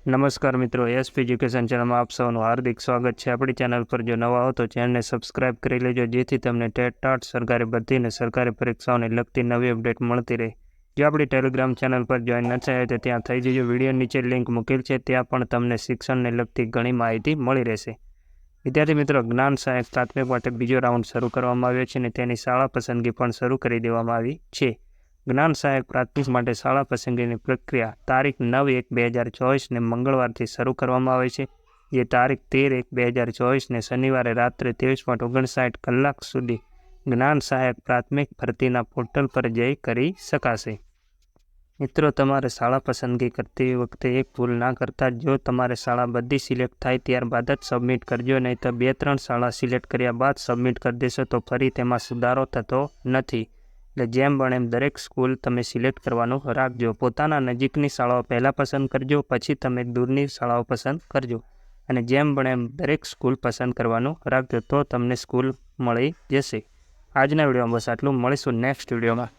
નમસ્કાર મિત્રો, SP education ચેનલમાં આપ સૌનું હાર્દિક સ્વાગત છે। આપણી ચેનલ પર જો નવા હો તો ચેનલને સબસ્ક્રાઇબ કરી લેજો, જેથી તમને ટેટ સરકારી ભરતી અને સરકારી પરીક્ષાઓને લગતી નવી અપડેટ મળતી રહે। જો આપણી ટેલિગ્રામ ચેનલ પર જોઈન ન થાય તો ત્યાં થઈ જજો। વિડીયો નીચે લિંક મૂકેલ છે, ત્યાં પણ તમને શિક્ષણને લગતી ઘણી માહિતી મળી રહેશે। વિદ્યાર્થી મિત્રો, જ્ઞાન સહાયક પ્રાથમિક માટે બીજો રાઉન્ડ શરૂ કરવામાં આવ્યો છે અને તેની શાળા પસંદગી પણ શરૂ કરી દેવામાં આવી છે। જ્ઞાન સહાયક પ્રાથમિક માટે શાળા પસંદગીની પ્રક્રિયા તારીખ 9/1/2024 ને મંગળવારથી શરૂ કરવામાં આવે છે, જે તારીખ 13/1/2024 ને શનિવારે રાત્રે 23:59 કલાક સુધી જ્ઞાન સહાયક પ્રાથમિક ભરતીના પોર્ટલ પર જઈ કરી શકાશે। મિત્રો, તમારે શાળા પસંદગી કરતી વખતે એક ભૂલ ના કરતા। જો તમારે શાળા બધી સિલેક્ટ થાય ત્યારબાદ જ સબમિટ કરજો, નહીં તો 2-3 શાળા સિલેક્ટ કર્યા બાદ સબમિટ કરી દેશો તો ફરી તેમાં સુધારો થતો નથી। એટલે જેમ બને એમ દરેક સ્કૂલ તમે સિલેક્ટ કરવાનું રાખજો। પોતાના નજીકની શાળાઓ પહેલાં પસંદ કરજો, પછી તમે દૂરની શાળાઓ પસંદ કરજો, અને જેમ બને એમ દરેક સ્કૂલ પસંદ કરવાનું રાખજો, તો તમને સ્કૂલ મળી જશે। આજના વિડીયોમાં બસ આટલું। મળીશું નેક્સ્ટ વિડીયોમાં।